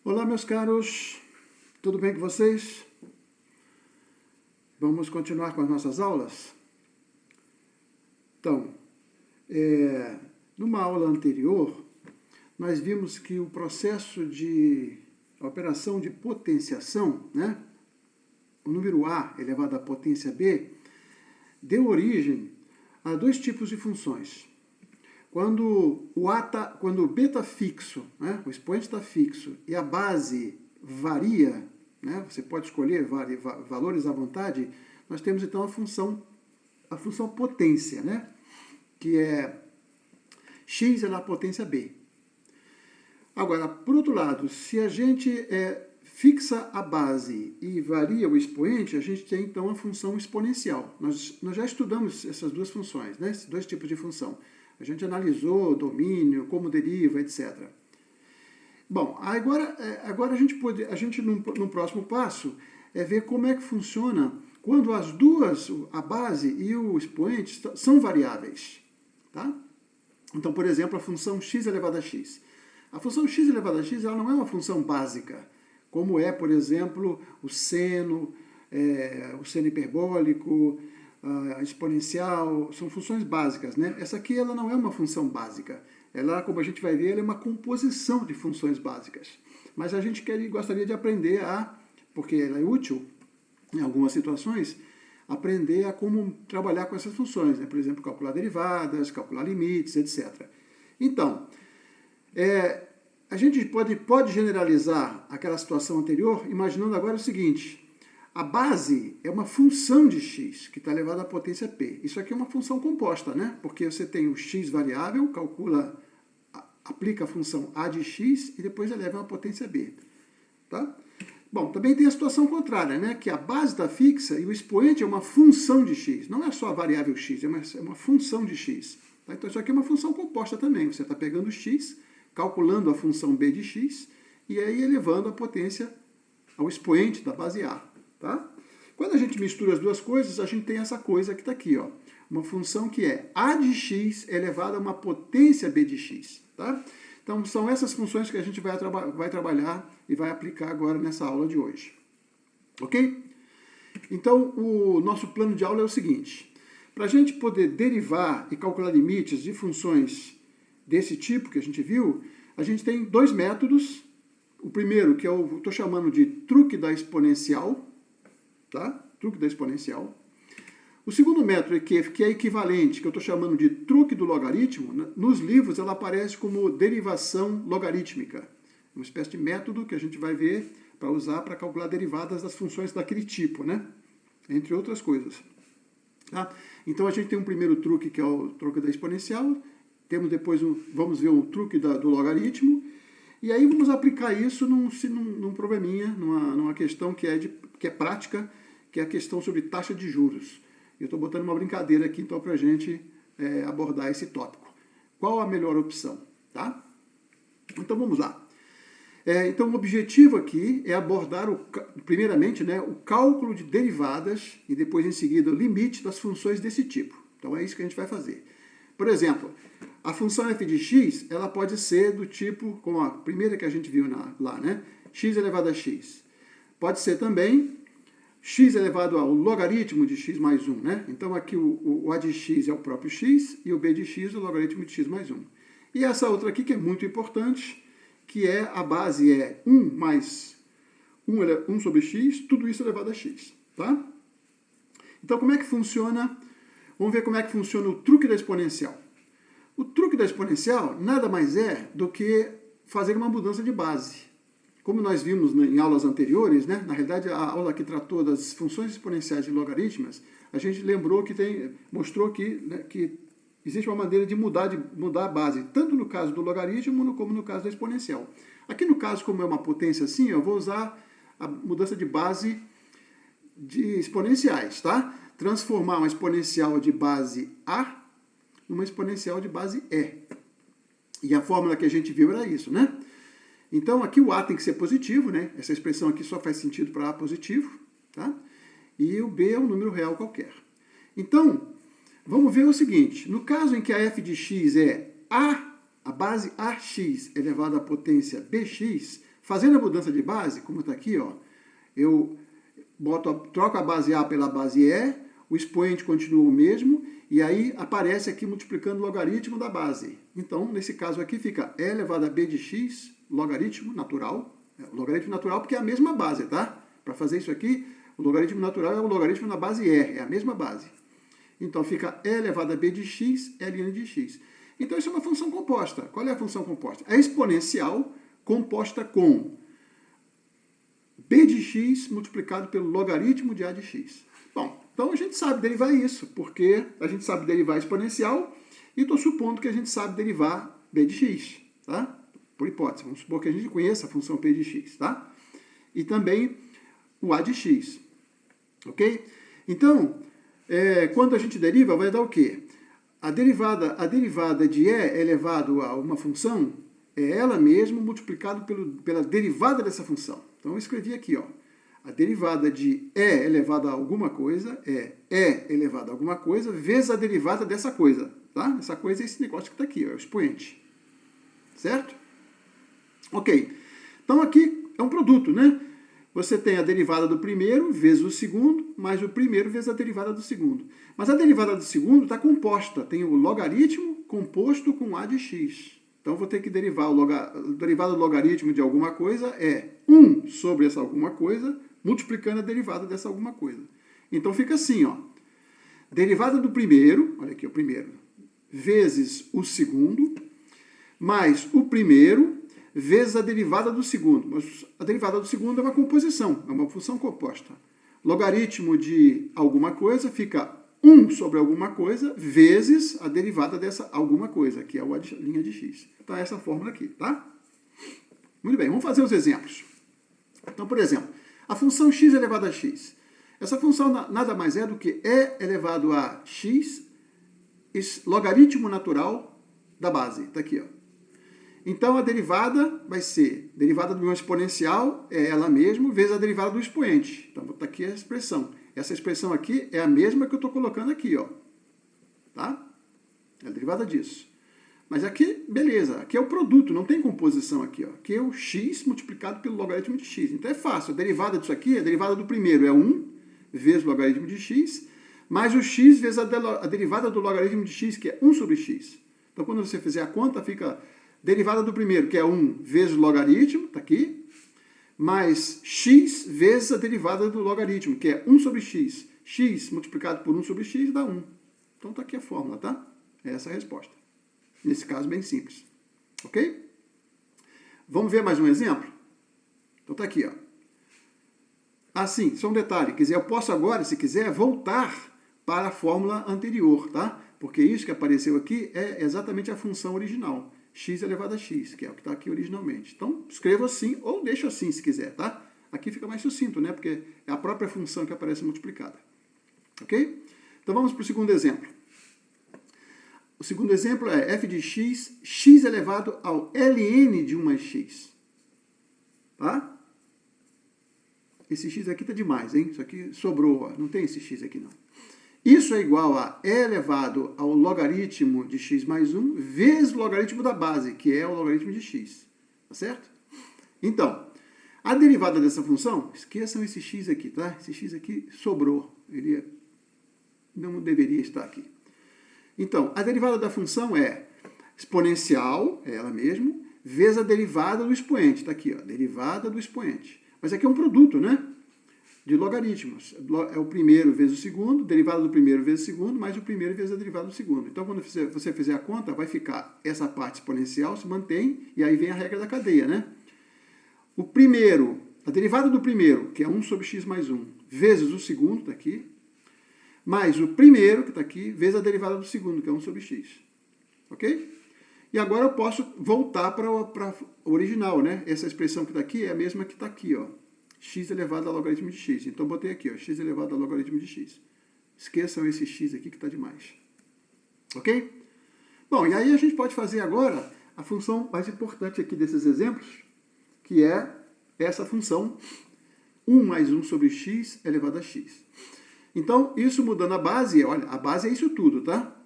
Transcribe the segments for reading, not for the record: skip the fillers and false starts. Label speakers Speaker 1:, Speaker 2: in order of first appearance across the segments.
Speaker 1: Olá, meus caros, tudo bem com vocês? Vamos continuar com as nossas aulas? Então, numa aula anterior, nós vimos que o processo de operação de potenciação, né, o número A elevado à potência B, deu origem a dois tipos de funções. Quando o B está fixo, né, o expoente está fixo, e a base varia, né, você pode escolher valores à vontade, nós temos então a função potência, né, que é x elevado à potência b. Agora, por outro lado, se a gente fixa a base e varia o expoente, a gente tem então a função exponencial. Nós já estudamos essas duas funções, né, esses dois tipos de função. A gente analisou domínio, como deriva, etc. Bom, agora a gente no próximo passo, ver como é que funciona quando as duas, a base e o expoente, são variáveis. Tá? Então, por exemplo, a função x elevado a x. A função x elevado a x ela não é uma função básica, como é, por exemplo, o seno hiperbólico, exponencial, são funções básicas, né? Essa aqui ela não é uma função básica. Ela, como a gente vai ver, ela é uma composição de funções básicas. Mas a gente gostaria de aprender porque ela é útil em algumas situações, aprender a como trabalhar com essas funções, né? Por exemplo, calcular derivadas, calcular limites, etc. Então, a gente pode generalizar aquela situação anterior, imaginando agora o seguinte: a base é uma função de x, que está elevada à potência p. Isso aqui é uma função composta, né? Porque você tem o x variável, aplica a função a de x e depois eleva a potência b. Tá? Bom, também tem a situação contrária, né? Que a base está fixa e o expoente é uma função de x. Não é só a variável x, é uma função de x. Tá? Então isso aqui é uma função composta também. Você está pegando x, calculando a função b de x e aí elevando a potência ao expoente da base a. Tá? Quando a gente mistura as duas coisas, a gente tem essa coisa que está aqui, ó, uma função que é a de x elevada a uma potência b de x. Tá? Então, são essas funções que a gente vai trabalhar e vai aplicar agora nessa aula de hoje. Ok? Então, o nosso plano de aula é o seguinte: para a gente poder derivar e calcular limites de funções desse tipo que a gente viu, a gente tem dois métodos. O primeiro, que eu estou chamando de truque da exponencial, tá? Truque da exponencial. O segundo método, que é equivalente, que eu estou chamando de truque do logaritmo, nos livros ela aparece como derivação logarítmica. Uma espécie de método que a gente vai ver para usar para calcular derivadas das funções daquele tipo, né? Entre outras coisas. Tá? Então a gente tem um primeiro truque, que é o truque da exponencial. Temos depois, vamos ver o truque do logaritmo. E aí vamos aplicar isso num probleminha, numa questão que é prática, que é a questão sobre taxa de juros. Eu estou botando uma brincadeira aqui, então, para a gente abordar esse tópico. Qual a melhor opção? Tá? Então, vamos lá. Então, o objetivo aqui é abordar, primeiramente, né, o cálculo de derivadas e depois, em seguida, o limite das funções desse tipo. Então, é isso que a gente vai fazer. Por exemplo, a função f de x, ela pode ser do tipo, como a primeira que a gente viu lá, né? X elevado a x. Pode ser também x elevado ao logaritmo de x mais 1, né? Então aqui o a de x é o próprio x e o b de x é o logaritmo de x mais 1. E essa outra aqui que é muito importante, que é a base 1 mais 1 sobre x, tudo isso elevado a x, tá? Então como é que funciona? Vamos ver como é que funciona o truque da exponencial. O truque da exponencial nada mais é do que fazer uma mudança de base. Como nós vimos em aulas anteriores, né, na realidade a aula que tratou das funções exponenciais e logaritmas, a gente mostrou que existe uma maneira de mudar a base, tanto no caso do logaritmo como no caso da exponencial. Aqui no caso, como é uma potência assim, eu vou usar a mudança de base de exponenciais, tá? Transformar uma exponencial de base A numa exponencial de base E. E a fórmula que a gente viu era isso, né? Então, aqui o A tem que ser positivo, né? Essa expressão aqui só faz sentido para A positivo, tá? E o B é um número real qualquer. Então, vamos ver o seguinte. No caso em que a f de x é a base ax elevado à potência bx, Fazendo a mudança de base, como está aqui, ó, eu troco a base A pela base E, o expoente continua o mesmo, e aí aparece aqui multiplicando o logaritmo da base. Então, nesse caso aqui fica e elevado a b de x, logaritmo natural. Logaritmo natural porque é a mesma base, tá? Para fazer isso aqui, o logaritmo natural é o logaritmo na base E, é a mesma base. Então, fica e elevado a b de x, ln de x. Então, isso é uma função composta. Qual é a função composta? É exponencial composta com b de x multiplicado pelo logaritmo de a de x. Bom, então a gente sabe derivar isso, porque a gente sabe derivar exponencial e estou supondo que a gente sabe derivar b de x, tá? Por hipótese, vamos supor que a gente conheça a função p de x, tá? E também o a de x, ok? Então, quando a gente deriva, vai dar o quê? A derivada de e elevado a uma função é ela mesma multiplicado pela derivada dessa função. Então, eu escrevi aqui, ó, a derivada de e elevado a alguma coisa é e elevado a alguma coisa vezes a derivada dessa coisa, tá? Essa coisa é esse negócio que está aqui, ó, é o expoente. Certo? Ok. Então, aqui é um produto, né? Você tem a derivada do primeiro vezes o segundo, mais o primeiro vezes a derivada do segundo. Mas a derivada do segundo está composta, tem o logaritmo composto com a de x. Então, vou ter que derivar a derivada do logaritmo de alguma coisa é 1 sobre essa alguma coisa, multiplicando a derivada dessa alguma coisa. Então, fica assim, ó. Derivada do primeiro, olha aqui, o primeiro, vezes o segundo, mais o primeiro, vezes a derivada do segundo. Mas a derivada do segundo é uma composição, é uma função composta. Logaritmo de alguma coisa fica 1 sobre alguma coisa, vezes a derivada dessa alguma coisa, que é a linha de x. Então, é essa fórmula aqui, tá? Muito bem, vamos fazer os exemplos. Então, por exemplo, a função x elevado a x. Essa função nada mais é do que e elevado a x, logaritmo natural da base. Está aqui, ó. Então, a derivada vai ser, derivada de uma exponencial é ela mesma, vezes a derivada do expoente. Então, está aqui a expressão. Essa expressão aqui é a mesma que eu estou colocando aqui, ó. Tá? É a derivada disso. Mas aqui, beleza, aqui é o produto, não tem composição aqui, ó. Aqui é o x multiplicado pelo logaritmo de x. Então, é fácil. A derivada disso aqui, a derivada do primeiro é 1 vezes o logaritmo de x, mais o x vezes a derivada do logaritmo de x, que é 1 sobre x. Então, quando você fizer a conta, fica derivada do primeiro, que é 1 vezes o logaritmo, está aqui, mais x vezes a derivada do logaritmo, que é 1 sobre x. X multiplicado por 1 sobre x dá 1. Então, está aqui a fórmula, tá? É essa a resposta. Nesse caso, bem simples. Ok? Vamos ver mais um exemplo? Então, está aqui, ó. Ah, sim, só um detalhe. Quiser, eu posso agora, se quiser, voltar para a fórmula anterior, tá? Porque isso que apareceu aqui é exatamente a função original. X elevado a x, que é o que está aqui originalmente. Então, escreva assim ou deixa assim se quiser, tá? Aqui fica mais sucinto, né? Porque é a própria função que aparece multiplicada. Ok? Então, vamos para o segundo exemplo. O segundo exemplo é f de x, x elevado ao ln de 1 mais x. Tá? Esse x aqui está demais, hein? Isso aqui sobrou, ó. Não tem esse x aqui, não. Isso é igual a e elevado ao logaritmo de x mais 1 vezes o logaritmo da base, que é o logaritmo de x. Tá certo? Então, a derivada dessa função, esqueçam esse x aqui, tá? Esse x aqui sobrou. Ele não deveria estar aqui. Então, a derivada da função é exponencial, é ela mesma, vezes a derivada do expoente. Está aqui, ó, derivada do expoente. Mas aqui é um produto, né? De logaritmos. É o primeiro vezes o segundo, derivada do primeiro vezes o segundo, mais o primeiro vezes a derivada do segundo. Então, quando você fizer a conta, vai ficar essa parte exponencial, se mantém, e aí vem a regra da cadeia, né? O primeiro, a derivada do primeiro, que é 1 sobre x mais 1, vezes o segundo, está aqui, mais o primeiro, que está aqui, vezes a derivada do segundo, que é 1 sobre x. Ok? E agora eu posso voltar para o original, né? Essa expressão que está aqui é a mesma que está aqui, ó. X elevado ao logaritmo de x. Então, botei aqui, ó, x elevado ao logaritmo de x. Esqueçam esse x aqui que está demais. Ok? Bom, e aí a gente pode fazer agora a função mais importante aqui desses exemplos, que é essa função 1 mais 1 sobre x elevado a x. Então, isso mudando a base, olha, a base é isso tudo, tá?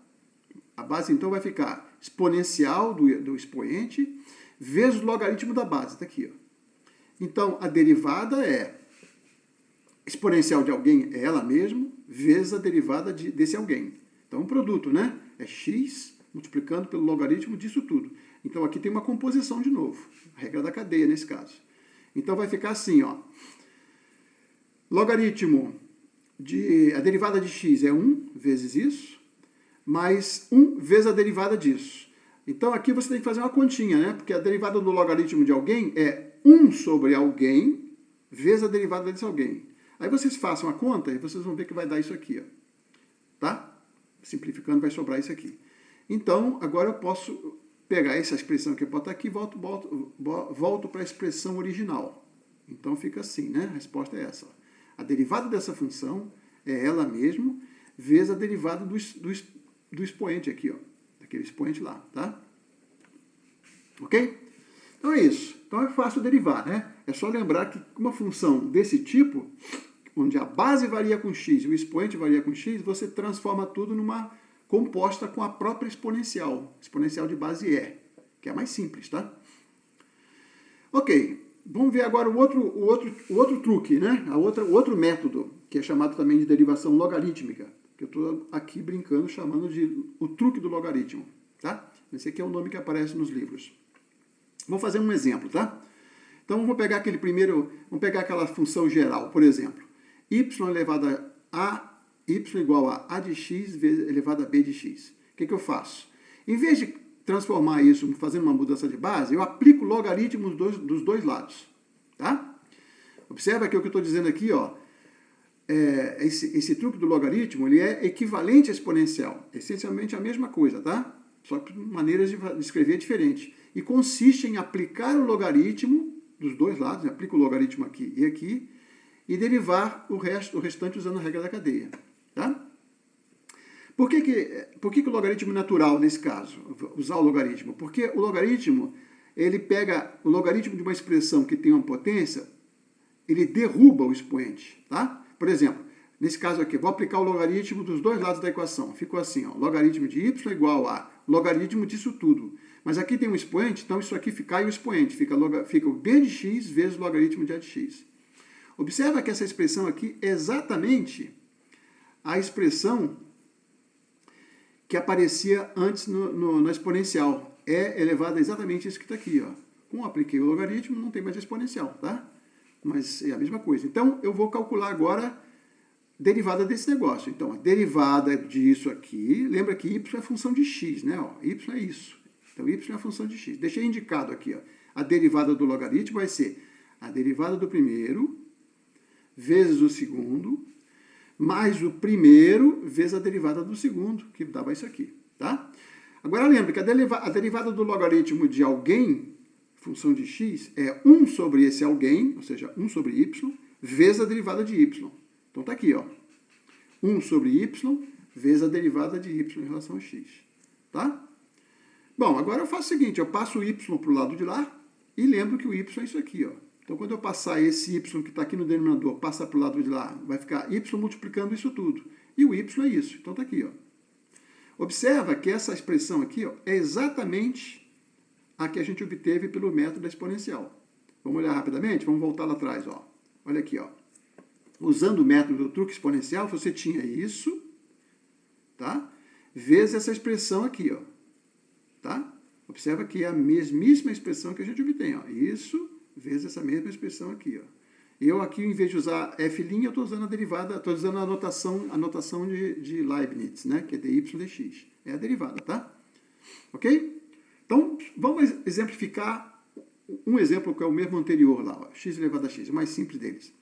Speaker 1: A base, então, vai ficar exponencial do expoente vezes o logaritmo da base. Está aqui, ó. Então, a derivada é exponencial de alguém é ela mesma, vezes a derivada desse alguém. Então, um produto, né? É x multiplicando pelo logaritmo disso tudo. Então, aqui tem uma composição de novo. A regra da cadeia, nesse caso. Então, vai ficar assim, ó. Logaritmo a derivada de x é 1 vezes isso, mais 1 vezes a derivada disso. Então, aqui você tem que fazer uma continha, né? Porque a derivada do logaritmo de alguém é 1 sobre alguém vezes a derivada desse alguém. Aí vocês façam a conta e vocês vão ver que vai dar isso aqui, ó. Tá? Simplificando, vai sobrar isso aqui. Então, agora eu posso pegar essa expressão que eu boto aqui e volto para a expressão original. Então, fica assim, né? A resposta é essa, ó. A derivada dessa função é ela mesma, vezes a derivada do expoente aqui, ó. Daquele expoente lá, tá? Ok? Então é isso. Então é fácil derivar, né? É só lembrar que uma função desse tipo, onde a base varia com x e o expoente varia com x, você transforma tudo numa composta com a própria exponencial. Exponencial de base e, que é mais simples, tá? Ok. Vamos ver agora o outro truque, né? O outro método, que é chamado também de derivação logarítmica, que eu estou aqui brincando, chamando de o truque do logaritmo, tá? Esse aqui é o nome que aparece nos livros. Vou fazer um exemplo, tá? Então, vamos pegar aquela função geral, por exemplo, y elevado a y igual a de x elevado a b de x. O que eu faço? Em vez de transformar isso fazendo uma mudança de base, eu aplico logaritmos dos dois lados, tá? Observa que o que eu estou dizendo aqui, ó, esse truque do logaritmo, ele é equivalente à exponencial, essencialmente a mesma coisa, tá? Só que maneiras de escrever diferente. E consiste em aplicar o logaritmo dos dois lados, né? Aplico o logaritmo aqui, e derivar o restante usando a regra da cadeia, tá? Por que o logaritmo é natural nesse caso? Usar o logaritmo? Porque o logaritmo, ele pega o logaritmo de uma expressão que tem uma potência, ele derruba o expoente, tá? Por exemplo, nesse caso aqui, vou aplicar o logaritmo dos dois lados da equação. Ficou assim, ó, logaritmo de y igual a logaritmo disso tudo. Mas aqui tem um expoente, então isso aqui cai o expoente, fica o b de x vezes o logaritmo de a de x. Observa que essa expressão aqui é exatamente a expressão que aparecia antes na exponencial. É elevado a exatamente isso que está aqui, ó. Como apliquei o logaritmo, não tem mais exponencial, tá? Mas é a mesma coisa. Então, eu vou calcular agora derivada desse negócio. Então, a derivada disso aqui, lembra que y é função de x, né? Ó, y é isso. Então, y é a função de x. Deixei indicado aqui, ó. A derivada do logaritmo vai ser a derivada do primeiro vezes o segundo, mais o primeiro vezes a derivada do segundo, que dava isso aqui, tá? Agora, lembra que a derivada do logaritmo de alguém, função de x, é 1 sobre esse alguém, ou seja, 1 sobre y, vezes a derivada de y. Então, tá aqui, ó. 1 sobre y vezes a derivada de y em relação a x, tá? Bom, agora eu faço o seguinte, eu passo o y para o lado de lá e lembro que o y é isso aqui, ó. Então, quando eu passar esse y que está aqui no denominador, passar para o lado de lá, vai ficar y multiplicando isso tudo. E o y é isso. Então, está aqui, ó. Observa que essa expressão aqui, ó, é exatamente a que a gente obteve pelo método da exponencial. Vamos olhar rapidamente? Vamos voltar lá atrás, ó. Olha aqui, ó. Usando o método do truque exponencial, você tinha isso, tá? Vezes essa expressão aqui, ó. Tá? Observa que é a mesmíssima expressão que a gente obtém, ó. Isso vezes essa mesma expressão aqui, ó. Eu aqui, em vez de usar f', eu estou usando a derivada, estou usando a notação de Leibniz, né? Que é dy dx. É a derivada, tá? Ok? Então, vamos exemplificar um exemplo que é o mesmo anterior lá, ó, x elevado a x, o mais simples deles.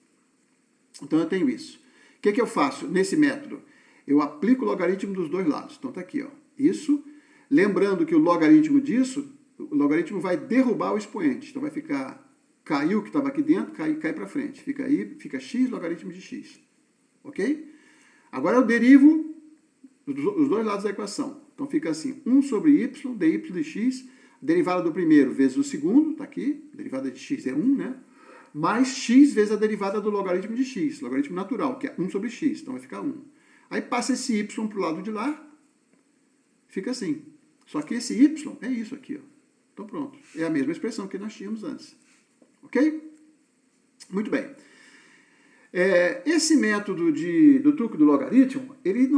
Speaker 1: Então, eu tenho isso. O que eu faço nesse método? Eu aplico o logaritmo dos dois lados. Então, está aqui, ó. Isso, lembrando que o logaritmo disso, o logaritmo vai derrubar o expoente. Então, vai ficar... Caiu o que estava aqui dentro, cai para frente. Fica aí, fica x logaritmo de x. Ok? Agora eu derivo os dois lados da equação. Então fica assim, 1 sobre y, dy dx, derivada do primeiro vezes o segundo, está aqui, a derivada de x é 1, né? Mais x vezes a derivada do logaritmo de x, logaritmo natural, que é 1 sobre x, então vai ficar 1. Aí passa esse y para o lado de lá, fica assim. Só que esse y é isso aqui, ó. Então pronto, é a mesma expressão que nós tínhamos antes. Ok? Muito bem. Esse método do truque do logaritmo, ele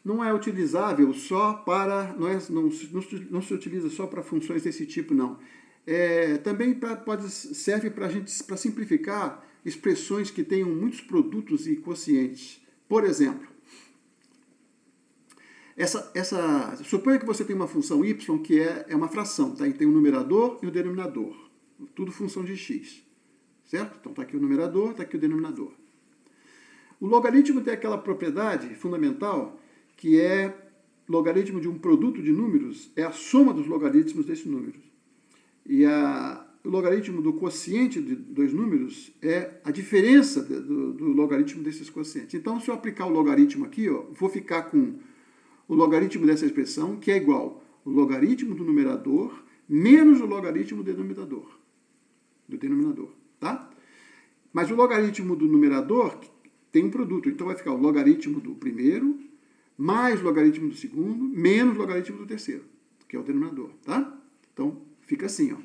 Speaker 1: não é utilizável só para, não se utiliza só para funções desse tipo, não. Também serve para simplificar expressões que tenham muitos produtos e quocientes. Por exemplo, suponha que você tem uma função y que é uma fração, tá? E tem um numerador e um denominador. Tudo função de x. Certo? Então está aqui o numerador, está aqui o denominador. O logaritmo tem aquela propriedade fundamental que é logaritmo de um produto de números, é a soma dos logaritmos desses números. E o logaritmo do quociente de dois números é a diferença do logaritmo desses quocientes. Então, se eu aplicar o logaritmo aqui, vou ficar com o logaritmo dessa expressão, que é igual ao logaritmo do numerador menos o logaritmo do denominador. Tá? Mas o logaritmo do numerador tem um produto, então vai ficar o logaritmo do primeiro mais o logaritmo do segundo menos o logaritmo do terceiro, que é o denominador, tá? Então, fica assim, ó.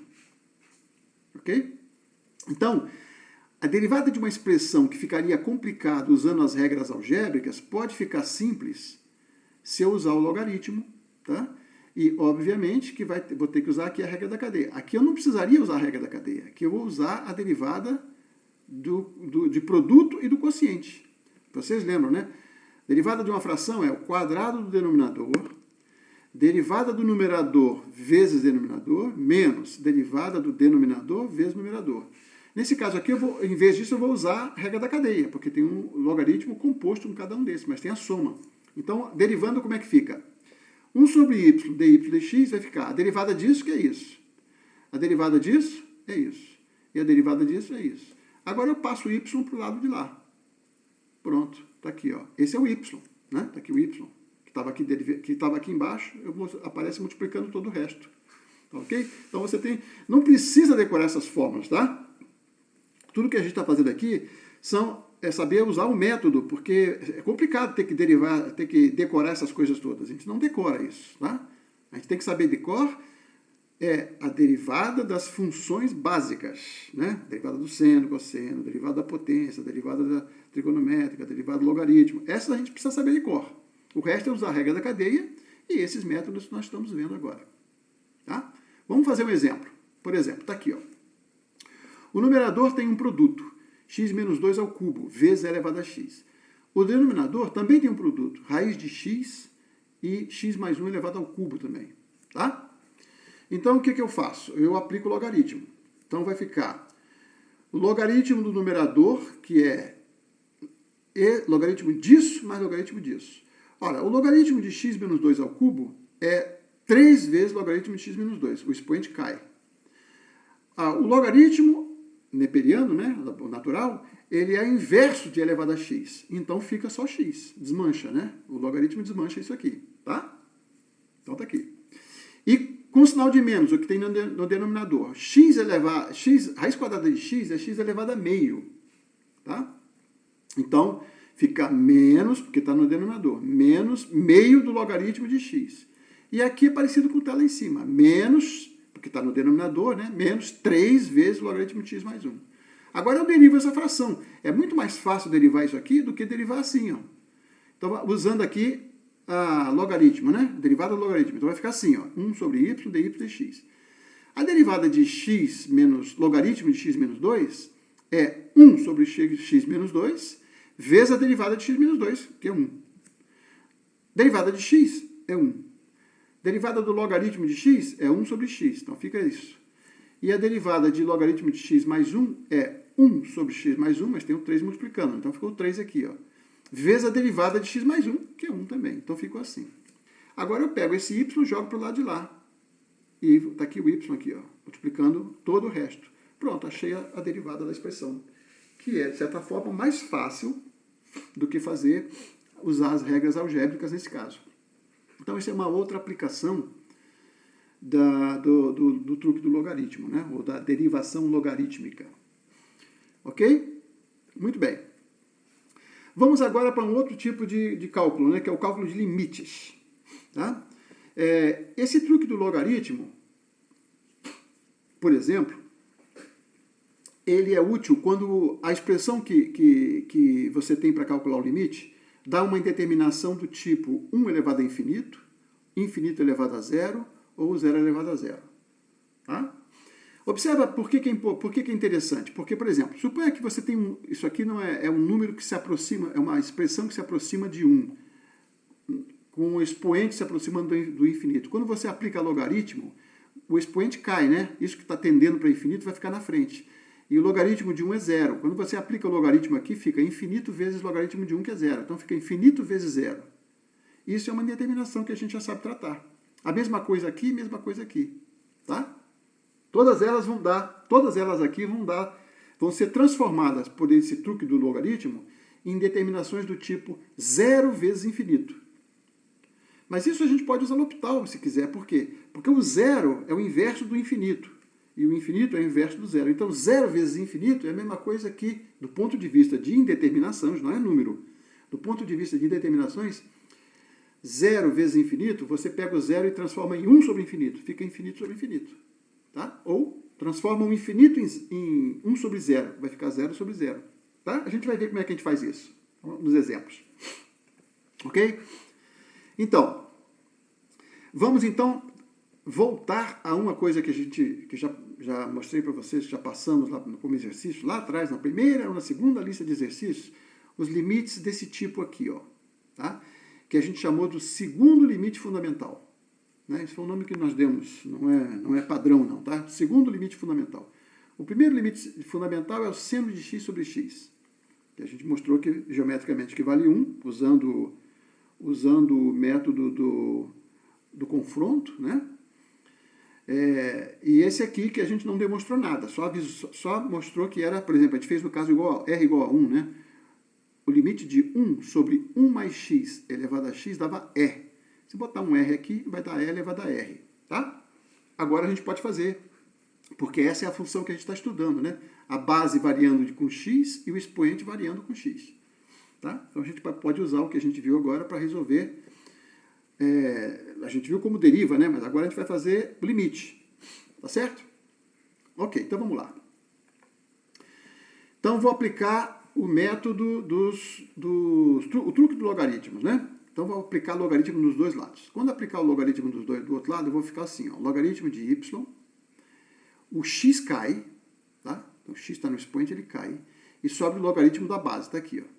Speaker 1: Ok? Então, a derivada de uma expressão que ficaria complicada usando as regras algébricas pode ficar simples se eu usar o logaritmo, tá? E, obviamente, que vou ter que usar aqui a regra da cadeia. Aqui eu não precisaria usar a regra da cadeia. Aqui eu vou usar a derivada de produto e do quociente. Vocês lembram, né? Derivada de uma fração é o quadrado do denominador, derivada do numerador vezes denominador, menos derivada do denominador vezes numerador. Nesse caso aqui, em vez disso, eu vou usar a regra da cadeia, porque tem um logaritmo composto em cada um desses, mas tem a soma. Então, derivando, como é que fica? 1 sobre y dy dx vai ficar a derivada disso, que é isso. A derivada disso é isso. E a derivada disso é isso. Agora eu passo o y para o lado de lá. Pronto, está aqui, ó. Esse é o y, né? Está aqui o y, que estava aqui embaixo, aparece multiplicando todo o resto. Ok? Então você não precisa decorar essas fórmulas, tá? Tudo que a gente está fazendo aqui é saber usar o método, porque é complicado ter que decorar essas coisas todas. A gente não decora isso, tá? A gente tem que saber decor a derivada das funções básicas, né? Derivada do seno, cosseno, derivada da potência, derivada da trigonométrica, derivada do logaritmo. Essas a gente precisa saber de cor. O resto é usar a regra da cadeia e esses métodos que nós estamos vendo agora. Tá? Vamos fazer um exemplo. Por exemplo, está aqui, ó. O numerador tem um produto, x menos 2 ao cubo, vezes e elevado a x. O denominador também tem um produto, raiz de x e x mais 1 elevado ao cubo também. Tá? Então, o que eu faço? Eu aplico o logaritmo. Então, vai ficar o logaritmo do numerador, que é logaritmo disso mais logaritmo disso. Ora, o logaritmo de x menos 2 ao cubo é 3 vezes o logaritmo de x menos 2. O expoente cai. O logaritmo neperiano, né, o natural, ele é inverso de elevado a x. Então, fica só x. Desmancha, né? O logaritmo desmancha isso aqui, tá? Então, tá aqui. E com sinal de menos, o que tem no denominador. Raiz quadrada de x é x elevado a meio. Tá? Então, fica menos, porque está no denominador, menos meio do logaritmo de x. E aqui é parecido com o que está lá em cima. Menos, porque está no denominador, né? Menos 3 vezes o logaritmo de x mais 1. Agora eu derivo essa fração. É muito mais fácil derivar isso aqui do que derivar assim, ó. Então, usando aqui logaritmo, né? Derivada do logaritmo. Então vai ficar assim, ó, 1 sobre y dy dx. A derivada de x menos logaritmo de x menos 2 é 1 sobre x menos 2 vezes a derivada de x menos 2, que é 1. Derivada de x é 1. Derivada do logaritmo de x é 1 sobre x. Então fica isso. E a derivada de logaritmo de x mais 1 é 1 sobre x mais 1, mas tem o 3 multiplicando. Então ficou 3 aqui, ó. Vezes a derivada de x mais 1, que é 1 também. Então ficou assim. Agora eu pego esse y e jogo para o lado de lá. E está aqui o y aqui, ó, multiplicando todo o resto. Pronto, achei a derivada da expressão. Que é, de certa forma, mais fácil do que usar as regras algébricas nesse caso. Então, isso é uma outra aplicação do truque do logaritmo, né? Ou da derivação logarítmica. Ok? Muito bem. Vamos agora para um outro tipo de cálculo, né? Que é o cálculo de limites. Tá? Esse truque do logaritmo, por exemplo, ele é útil quando a expressão que você tem para calcular o limite dá uma indeterminação do tipo 1 elevado a infinito, infinito elevado a zero ou zero elevado a zero. Tá? Observa por que é interessante. Porque, por exemplo, suponha que você tem isso aqui não é um número que se aproxima, é uma expressão que se aproxima de 1, com o expoente se aproximando do infinito. Quando você aplica logaritmo, o expoente cai, né? Isso que está tendendo para infinito vai ficar na frente. E o logaritmo de 1 é zero. Quando você aplica o logaritmo aqui, fica infinito vezes logaritmo de 1, que é zero. Então fica infinito vezes zero. Isso é uma indeterminação que a gente já sabe tratar. A mesma coisa aqui, mesma coisa aqui. Tá? Todas elas aqui vão ser transformadas por esse truque do logaritmo em determinações do tipo zero vezes infinito. Mas isso a gente pode usar L'Hopital, se quiser. Por quê? Porque o zero é o inverso do infinito. E o infinito é o inverso do zero. Então, zero vezes infinito é a mesma coisa que, do ponto de vista de indeterminações, não é número. Do ponto de vista de indeterminações, zero vezes infinito, você pega o zero e transforma em 1 sobre infinito. Fica infinito sobre infinito. Tá? Ou transforma o infinito em 1 sobre zero. Vai ficar zero sobre zero. Tá? A gente vai ver como é que a gente faz isso nos exemplos. Ok? Então, vamos então voltar a uma coisa que já mostrei para vocês, já passamos lá como exercício, lá atrás, na primeira ou na segunda lista de exercícios, os limites desse tipo aqui, ó, tá? Que a gente chamou do segundo limite fundamental. Né? Esse foi o nome que nós demos, não é padrão não, tá? Segundo limite fundamental. O primeiro limite fundamental é o seno de x sobre x, que a gente mostrou que geometricamente que vale 1, usando o método do confronto, né? E esse aqui que a gente não demonstrou nada, só mostrou que era, por exemplo, a gente fez no caso R igual a 1, né? O limite de 1 sobre 1 mais x elevado a x dava E. Se botar um R aqui, vai dar E elevado a R, tá? Agora a gente pode fazer, porque essa é a função que a gente está estudando, né? A base variando com x e o expoente variando com x. Tá? Então a gente pode usar o que a gente viu agora para resolver. A gente viu como deriva, né? Mas agora a gente vai fazer o limite. Tá certo? Ok, então vamos lá. Então vou aplicar o método o truque do logaritmo, né? Então vou aplicar logaritmo nos dois lados. Quando aplicar o logaritmo do outro lado, eu vou ficar assim, ó, logaritmo de y, o x cai, tá? Então o x está no expoente, ele cai, e sobe o logaritmo da base, está aqui, ó.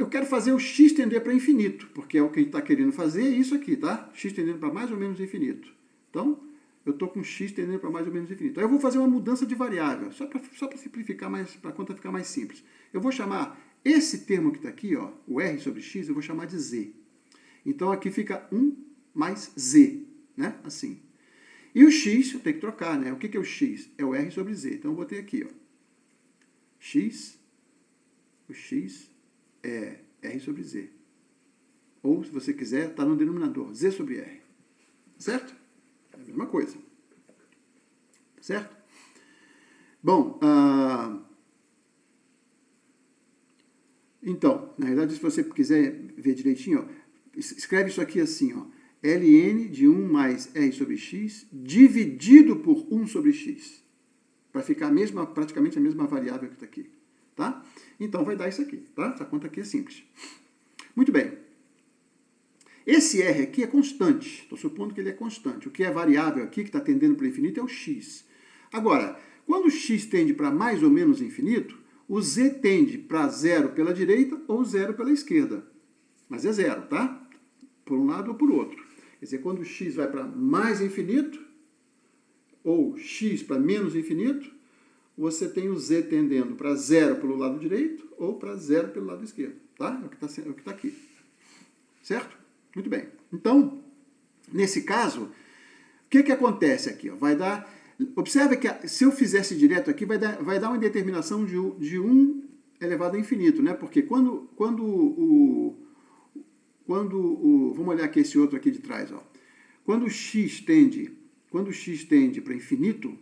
Speaker 1: Eu quero fazer o x tender para infinito, porque é o que a gente está querendo fazer, é isso aqui, tá? X tendendo para mais ou menos infinito. Então, eu estou com x tendendo para mais ou menos infinito. Aí eu vou fazer uma mudança de variável, só para simplificar, para a conta ficar mais simples. Eu vou chamar esse termo que está aqui, ó, o r sobre x, eu vou chamar de z. Então, aqui fica 1 mais z, né? Assim. E o x, eu tenho que trocar, né? O que é o x? É o r sobre z. Então, eu vou ter aqui, ó, o x é r sobre z. Ou, se você quiser, está no denominador, z sobre r. Certo? É a mesma coisa. Certo? Bom, então, na verdade, se você quiser ver direitinho, ó, escreve isso aqui assim, ó, ln de 1 mais r sobre x dividido por 1 sobre x. Para ficar praticamente a mesma variável que está aqui. Tá? Então, vai dar isso aqui. Tá? Essa conta aqui é simples. Muito bem. Esse r aqui é constante. Estou supondo que ele é constante. O que é variável aqui, que está tendendo para o infinito, é o x. Agora, quando o x tende para mais ou menos infinito, o z tende para zero pela direita ou zero pela esquerda. Mas é zero, tá? Por um lado ou por outro. Quer dizer, quando o x vai para mais infinito, ou x para menos infinito, você tem o z tendendo para zero pelo lado direito ou para zero pelo lado esquerdo. Tá? É o que está aqui. Certo? Muito bem. Então, nesse caso, o que acontece aqui? Ó? Vai dar... Observe que se eu fizesse direto aqui, vai dar uma indeterminação de 1 elevado a infinito, né? Porque quando vamos olhar aqui esse outro aqui de trás, ó. Quando o x tende para infinito,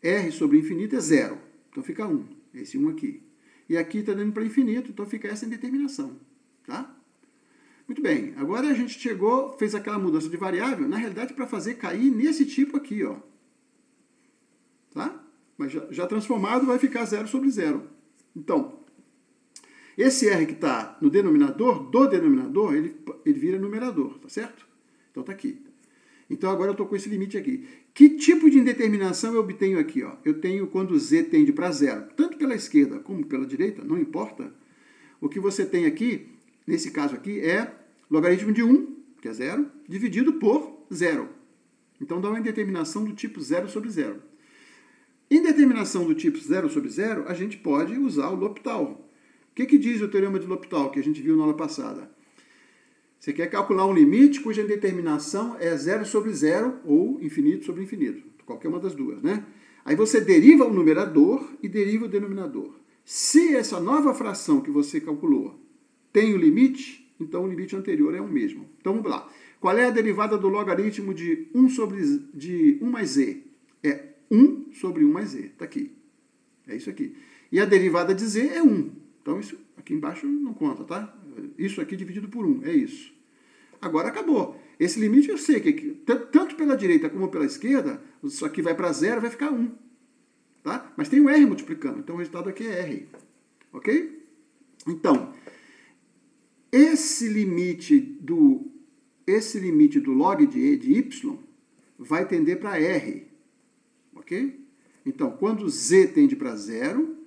Speaker 1: r sobre infinito é zero. Então fica 1, esse 1 aqui. E aqui está dando para infinito, então fica essa indeterminação. Tá? Muito bem, agora a gente fez aquela mudança de variável, na realidade para fazer cair nesse tipo aqui, ó. Tá? Mas já transformado vai ficar 0 sobre 0. Então, esse R que está no denominador, do denominador, ele vira numerador, tá certo? Então está aqui. Então agora eu estou com esse limite aqui. Que tipo de indeterminação eu obtenho aqui? Ó? Eu tenho quando z tende para 0, tanto pela esquerda como pela direita, não importa. O que você tem aqui, nesse caso aqui, é logaritmo de 1, que é 0, dividido por 0. Então dá uma indeterminação do tipo 0 sobre 0. Indeterminação do tipo 0 sobre 0, a gente pode usar o L'Hopital. O que diz o teorema de L'Hopital, que a gente viu na aula passada? Você quer calcular um limite cuja indeterminação é 0 sobre 0 ou infinito sobre infinito. Qualquer uma das duas, né? Aí você deriva o numerador e deriva o denominador. Se essa nova fração que você calculou tem o limite, então o limite anterior é o mesmo. Então vamos lá. Qual é a derivada do logaritmo de 1 mais z? É 1 sobre 1 mais z. Está aqui. É isso aqui. E a derivada de z é 1. Então isso aqui embaixo não conta, tá? Isso aqui dividido por 1. É isso. Agora acabou. Esse limite eu sei que tanto pela direita como pela esquerda, isso aqui vai para 0, vai ficar 1. Tá? Mas tem o R multiplicando, então o resultado aqui é R. Ok? Então, esse limite do log de y vai tender para R. Ok? Então, quando z tende para 0,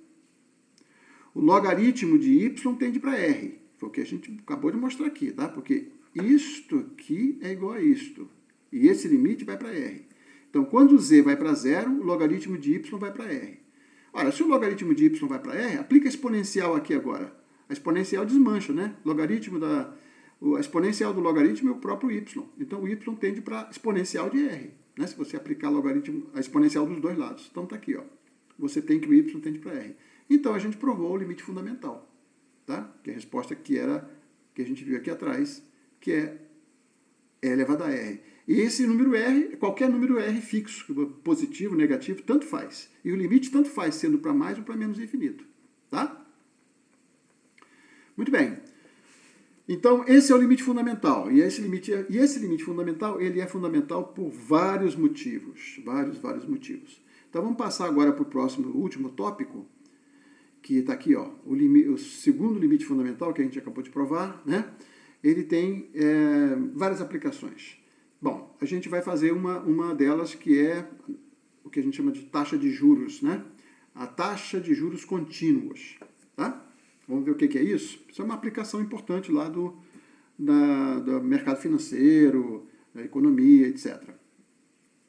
Speaker 1: o logaritmo de y tende para R. Foi o que a gente acabou de mostrar aqui, tá? Porque isto aqui é igual a isto. E esse limite vai para R. Então, quando z vai para 0, o logaritmo de y vai para R. Olha, se o logaritmo de y vai para R, aplica a exponencial aqui agora. A exponencial desmancha, né? A exponencial do logaritmo é o próprio y. Então, o y tende para exponencial de R. Né? Se você aplicar a exponencial dos dois lados. Então, está aqui, ó. Você tem que o y tende para R. Então, a gente provou o limite fundamental. Tá? Que é a resposta que a gente viu aqui atrás, que é E elevado a R. E esse número R, qualquer número R fixo, positivo, negativo, tanto faz. E o limite tanto faz, sendo para mais ou para menos infinito. Tá? Muito bem. Então, esse é o limite fundamental. E esse limite fundamental, ele é fundamental por vários motivos. Vários motivos. Então, vamos passar agora para o último tópico, que está aqui, ó, o segundo limite fundamental, que a gente acabou de provar, né? Ele tem várias aplicações. Bom, a gente vai fazer uma delas que é o que a gente chama de taxa de juros, né? A taxa de juros contínuos, tá? Vamos ver o que é isso? Isso é uma aplicação importante lá do mercado financeiro, da economia, etc.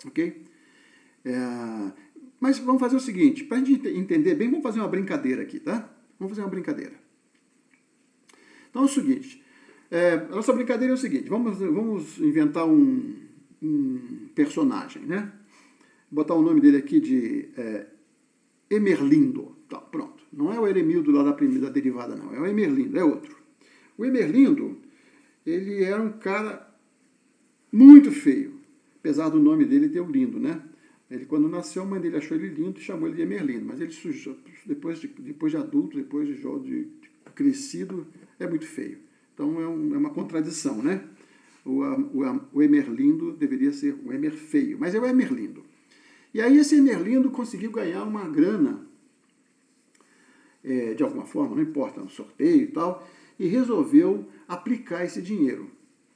Speaker 1: Ok? Mas vamos fazer o seguinte, para a gente entender bem, vamos fazer uma brincadeira aqui, tá? Vamos fazer uma brincadeira. Então é o seguinte, a nossa brincadeira é o seguinte, vamos inventar um personagem, né? Botar o nome dele aqui de Emerlindo. Tá, pronto. Não é o Eremildo lá da derivada, não. É o Emerlindo, é outro. O Emerlindo, ele era um cara muito feio, apesar do nome dele ter o lindo, né? Ele, quando nasceu, a mãe dele achou ele lindo e chamou ele de Emerlindo. Mas ele sujou, depois de adulto, depois de crescido, é muito feio. Então é uma contradição, né? O Emerlindo deveria ser o Emer feio, mas é o Emerlindo. E aí esse Emerlindo conseguiu ganhar uma grana, de alguma forma, não importa, no sorteio e tal, e resolveu aplicar esse dinheiro.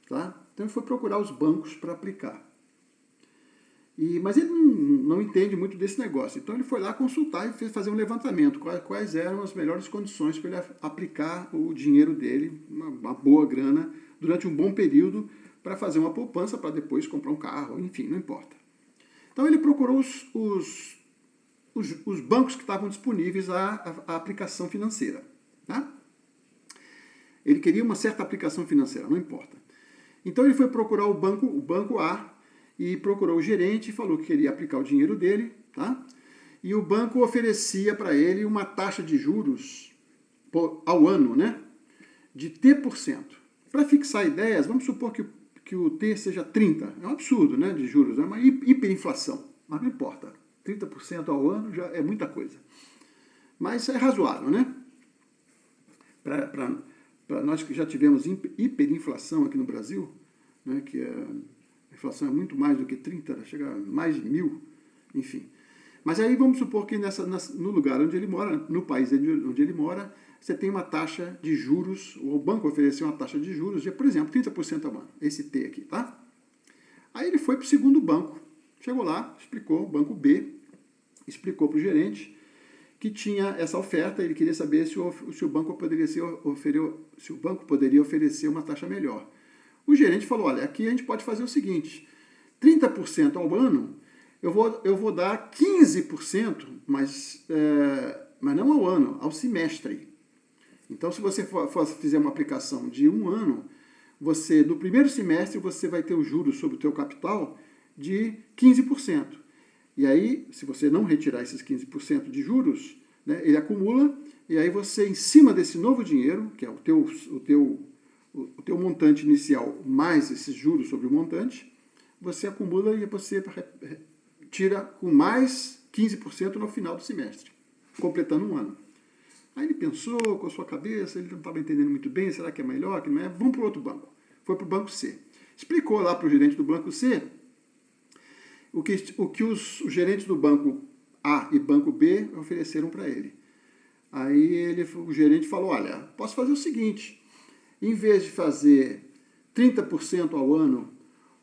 Speaker 1: Tá? Então ele foi procurar os bancos para aplicar. Mas ele não entende muito desse negócio. Então ele foi lá consultar e fazer um levantamento. Quais eram as melhores condições para ele aplicar o dinheiro dele, uma boa grana, durante um bom período, para fazer uma poupança, para depois comprar um carro, enfim, não importa. Então ele procurou os bancos que estavam disponíveis à aplicação financeira. Tá? Ele queria uma certa aplicação financeira, não importa. Então ele foi procurar o banco A, e procurou o gerente e falou que queria aplicar o dinheiro dele, tá? E o banco oferecia para ele uma taxa de juros ao ano, né? De T%. Para fixar ideias, vamos supor que o T seja 30%. É um absurdo, né? De juros, é uma hiperinflação. Mas não importa. 30% ao ano já é muita coisa. Mas é razoável, né? Para nós que já tivemos hiperinflação aqui no Brasil, né? Que a inflação é muito mais do que 30, chega a mais de 1000, enfim. Mas aí vamos supor que no lugar onde ele mora, no país onde ele mora, você tem uma taxa de juros, o banco ofereceu uma taxa de juros de, por exemplo, 30% ao ano, esse T aqui, tá? Aí ele foi para o segundo banco, chegou lá, explicou, o banco B, explicou para o gerente que tinha essa oferta, ele queria saber se o banco poderia oferecer uma taxa melhor. O gerente falou, olha, aqui a gente pode fazer o seguinte, 30% ao ano, eu vou dar 15%, mas não ao ano, ao semestre. Então, se você fizer uma aplicação de um ano, no primeiro semestre, você vai ter os juros sobre o teu capital de 15%. E aí, se você não retirar esses 15% de juros, né, ele acumula, e aí você, em cima desse novo dinheiro, que é o teu montante inicial mais esses juros sobre o montante, você acumula e você tira com mais 15% no final do semestre, completando um ano. Aí ele pensou com a sua cabeça, ele não estava entendendo muito bem, será que é melhor, que não é? Vamos para o outro banco. Foi para o banco C. Explicou lá para o gerente do banco C o que os gerentes do banco A e banco B ofereceram para ele. Aí o gerente falou, olha, posso fazer o seguinte, em vez de fazer 30% ao ano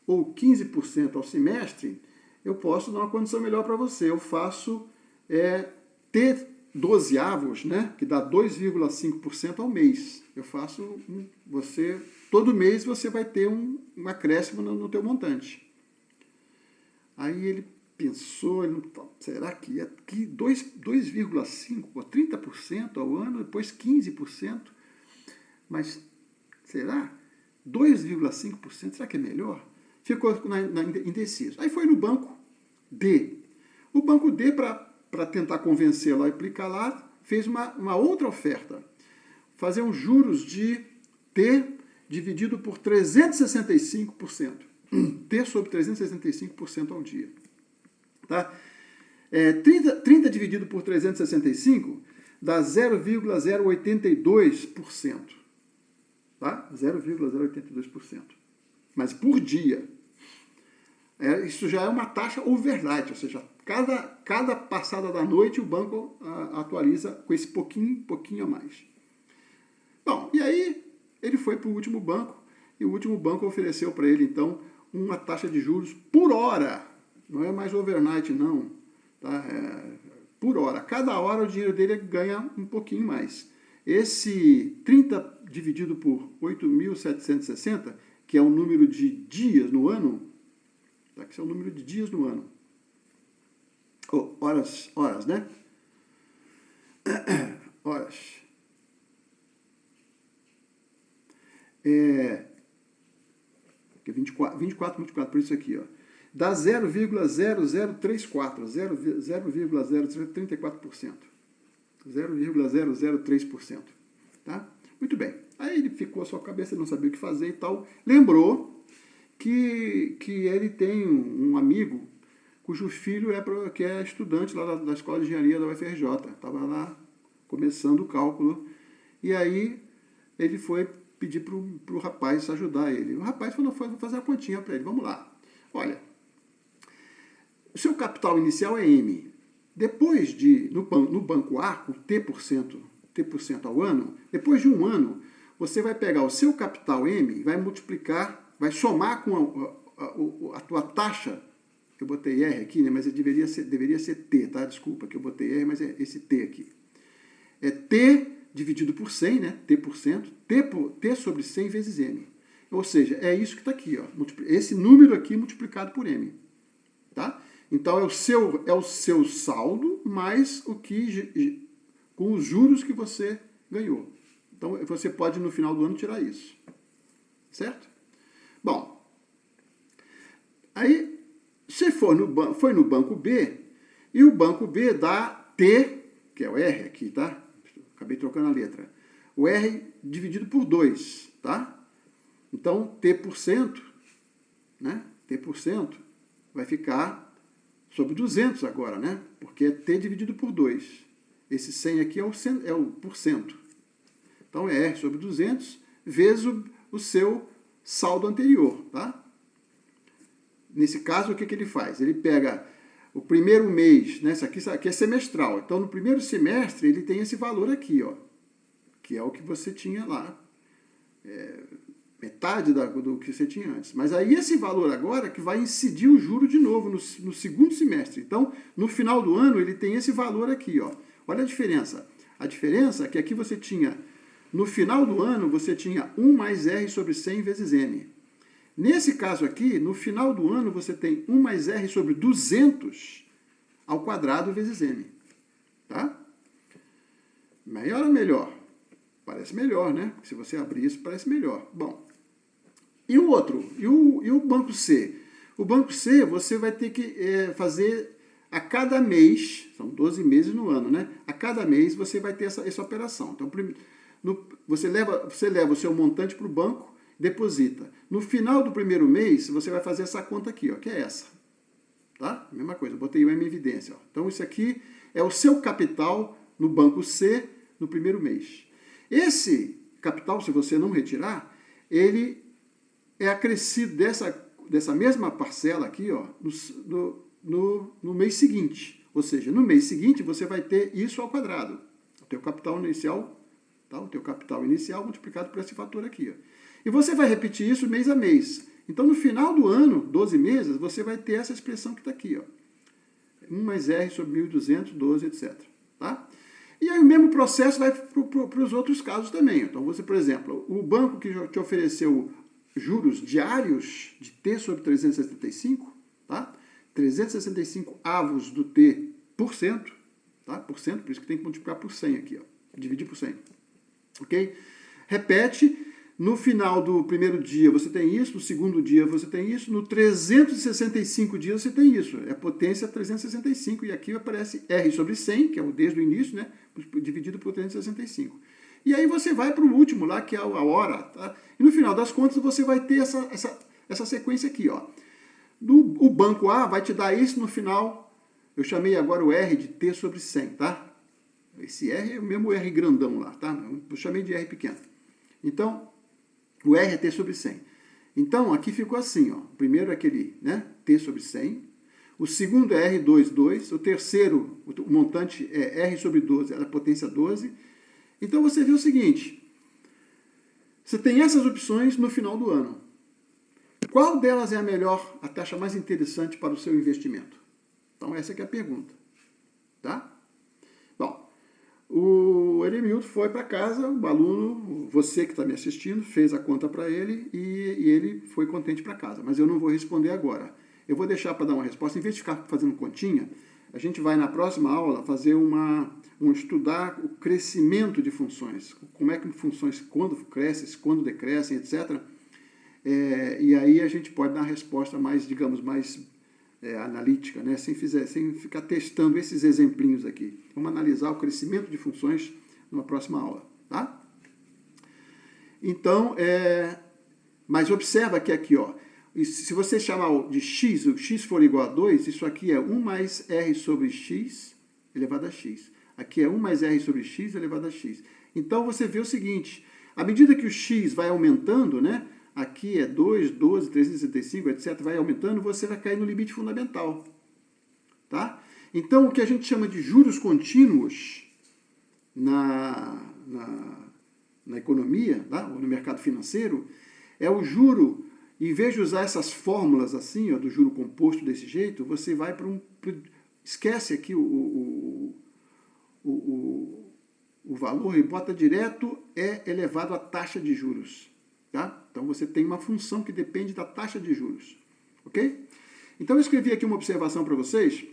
Speaker 1: ou 15% ao semestre, eu posso dar uma condição melhor para você. Eu faço T12avos, né, que dá 2,5% ao mês. Eu faço, todo mês você vai ter um acréscimo no teu montante. Aí ele pensou, será que 2,5% ou 30% ao ano, depois 15%? Mas será? 2,5%, será que é melhor? Ficou indeciso. Aí foi no banco D. O banco D, para tentar convencê-lo a aplicar lá, fez uma outra oferta. Fazer uns juros de T dividido por 365%. T sobre 365% ao dia. Tá? 30 dividido por 365 dá 0,082%. Tá? 0,082%. Mas por dia. Isso já é uma taxa overnight, ou seja, cada passada da noite o banco atualiza com esse pouquinho a mais. Bom, e aí ele foi para o último banco, e o último banco ofereceu para ele, então, uma taxa de juros por hora. Não é mais overnight, não. Tá? Por hora. Cada hora o dinheiro dele ganha um pouquinho mais. Esse 30 dividido por 8.760, que é o número de dias no ano, tá? Que é o número de dias no ano. Horas, né? Horas. 24 multiplicado por isso aqui, ó, dá 0,0034, 0,034%. 0,003%. Tá? Muito bem. Aí ele ficou a sua cabeça, não sabia o que fazer e tal. Lembrou que ele tem um amigo cujo filho que é estudante lá da Escola de Engenharia da UFRJ. Estava lá começando o cálculo. E aí ele foi pedir para o rapaz ajudar ele. O rapaz falou, vou fazer a continha para ele. Vamos lá. Olha, o seu capital inicial é M. Depois no banco A, com T% ao ano, depois de um ano, você vai pegar o seu capital M e vai multiplicar, vai somar com a tua taxa, eu botei R aqui, né, mas deveria ser T, tá? Desculpa que eu botei R, mas é esse T aqui. É T dividido por 100, né? T%, T sobre 100 vezes M. Ou seja, é isso que está aqui, ó, esse número aqui multiplicado por M. Tá? Então, é o seu saldo mais com os juros que você ganhou. Então, você pode, no final do ano, tirar isso. Certo? Bom, aí, você foi no banco B, e o banco B dá T, que é o R aqui, tá? Acabei trocando a letra. O R dividido por 2, tá? Então, T%, né? T% vai ficar sobre 200 agora, né? Porque é T dividido por 2. Esse 100 aqui é o porcento. Então, é R sobre 200 vezes o seu saldo anterior, tá? Nesse caso, o que ele faz? Ele pega o primeiro mês, né? Isso aqui é semestral. Então, no primeiro semestre, ele tem esse valor aqui, ó, que é o que você tinha lá. Metade do que você tinha antes. Mas aí esse valor agora que vai incidir o juro de novo no segundo semestre. Então, no final do ano, ele tem esse valor aqui, ó. Olha a diferença. A diferença é que aqui você tinha, no final do ano, você tinha 1 mais R sobre 100 vezes M. Nesse caso aqui, no final do ano, você tem 1 mais R sobre 200 ao quadrado vezes M. Tá? Maior ou melhor? Parece melhor, né? Se você abrir isso, parece melhor. Bom, e o outro? E o banco C? O banco C, você vai ter que fazer a cada mês, são 12 meses no ano, né? A cada mês você vai ter essa operação. Então, você leva o seu montante para o banco, deposita. No final do primeiro mês, você vai fazer essa conta aqui, ó, que é essa. Tá? Mesma coisa, botei o M em evidência. Ó. Então, isso aqui é o seu capital no banco C no primeiro mês. Esse capital, se você não retirar, ele é acrescido dessa mesma parcela aqui, ó, no mês seguinte. Ou seja, no mês seguinte, você vai ter isso ao quadrado. O teu capital inicial, tá? O teu capital inicial multiplicado por esse fator aqui, ó. E você vai repetir isso mês a mês. Então, no final do ano, 12 meses, você vai ter essa expressão que está aqui, ó. 1 mais R sobre 1.200, 12, etc. Tá? E aí o mesmo processo vai para os outros casos também. Então, você, por exemplo, o banco que te ofereceu juros diários de T sobre 365, tá? 365 avos do T por cento, tá? Por cento, por isso que tem que multiplicar por 100 aqui, ó. Dividir por 100. Ok? Repete. No final do primeiro dia você tem isso, no segundo dia você tem isso, no 365 dias você tem isso. É potência 365 e aqui aparece R sobre 100, que é o desde o início, né? Dividido por 365. E aí você vai para o último lá, que é a hora. Tá? E no final das contas você vai ter essa sequência aqui. Ó. O banco A vai te dar isso no final. Eu chamei agora o R de T sobre 100. Tá? Esse R é o mesmo R grandão lá. Tá? Eu chamei de R pequeno. Então, o R é T sobre 100. Então, aqui ficou assim, ó. O primeiro é aquele, né, T sobre 100. O segundo é R2, 2. O terceiro, o montante é R sobre 12, ela é potência 12. Então, você vê o seguinte. Você tem essas opções no final do ano. Qual delas é a melhor, a taxa mais interessante para o seu investimento? Então, essa aqui é a pergunta. Tá? Bom, o Eremildo foi para casa, o aluno, você que está me assistindo, fez a conta para ele e ele foi contente para casa. Mas eu não vou responder agora. Eu vou deixar para dar uma resposta. Em vez de ficar fazendo continha, a gente vai na próxima aula fazer estudar o crescimento de funções. Como é que funções, quando crescem, quando decrescem, etc. E aí a gente pode dar uma resposta mais, digamos, mais analítica, né? sem ficar testando esses exemplinhos aqui. Vamos analisar o crescimento de funções numa próxima aula, tá? Então, mas observa que aqui, ó, se você chamar de x, o x for igual a 2, isso aqui é 1 mais r sobre x elevado a x. Aqui é 1 mais r sobre x elevado a x. Então, você vê o seguinte, à medida que o x vai aumentando, né? Aqui é 2, 12, 365, etc. Vai aumentando, você vai cair no limite fundamental. Tá? Então, o que a gente chama de juros contínuos na economia, tá? Ou no mercado financeiro, é o juro, em vez de usar essas fórmulas assim, ó, do juro composto desse jeito, você vai para esquece aqui o valor e bota direto elevado à taxa de juros. Tá? Então, você tem uma função que depende da taxa de juros. Ok? Então, eu escrevi aqui uma observação para vocês,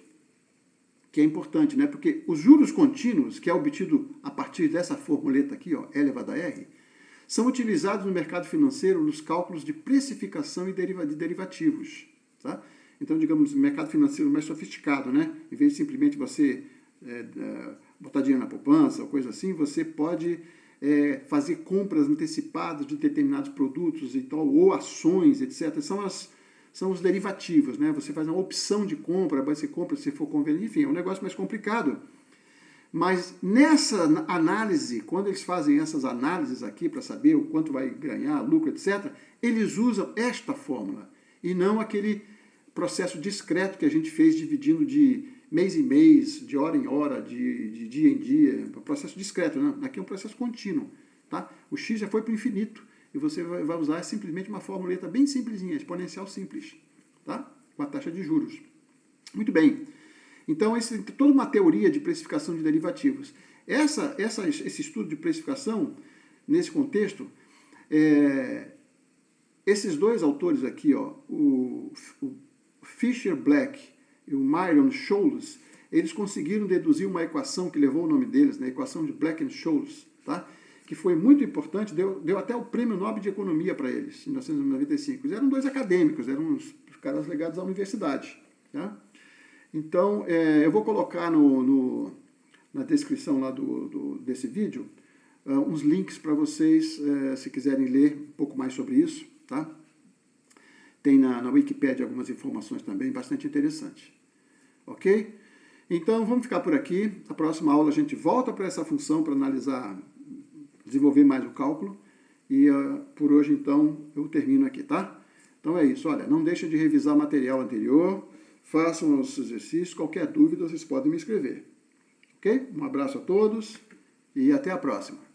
Speaker 1: que é importante, né? Porque os juros contínuos, que é obtido a partir dessa formuleta aqui, ó, E elevado a R, são utilizados no mercado financeiro nos cálculos de precificação e de derivativos. Tá? Então, digamos, no mercado financeiro mais sofisticado, né? Em vez de simplesmente você botar dinheiro na poupança ou coisa assim, você pode fazer compras antecipadas de determinados produtos e tal, ou ações, etc. São os derivativos, né? Você faz uma opção de compra, você compra se for conveniente, enfim, é um negócio mais complicado. Mas nessa análise, quando eles fazem essas análises aqui para saber o quanto vai ganhar, lucro, etc., eles usam esta fórmula e não aquele processo discreto que a gente fez dividindo de mês em mês, de hora em hora, de dia em dia, processo discreto, né? Aqui é um processo contínuo, tá? O x já foi para o infinito e você vai usar simplesmente uma formuleta bem simplesinha, exponencial simples, tá? Com a taxa de juros. Muito bem. Então, toda uma teoria de precificação de derivativos. Esse estudo de precificação, nesse contexto, esses dois autores aqui, ó, o Fisher Black e o Myron Scholes, eles conseguiram deduzir uma equação que levou o nome deles, né, a equação de Black and Scholes, tá? Que foi muito importante, deu até o Prêmio Nobel de Economia para eles, em 1995. Eles eram dois acadêmicos, eram uns caras ligados à universidade. Tá? Então, eu vou colocar na descrição lá desse vídeo uns links para vocês, se quiserem ler um pouco mais sobre isso. Tá? Tem na Wikipédia algumas informações também bastante interessantes. Ok? Então, vamos ficar por aqui. Na próxima aula a gente volta para essa função para analisar, desenvolver mais o cálculo. E por hoje, então, eu termino aqui, tá? Então é isso. Olha, não deixem de revisar o material anterior, façam os exercícios. Qualquer dúvida, vocês podem me escrever. Ok? Um abraço a todos e até a próxima.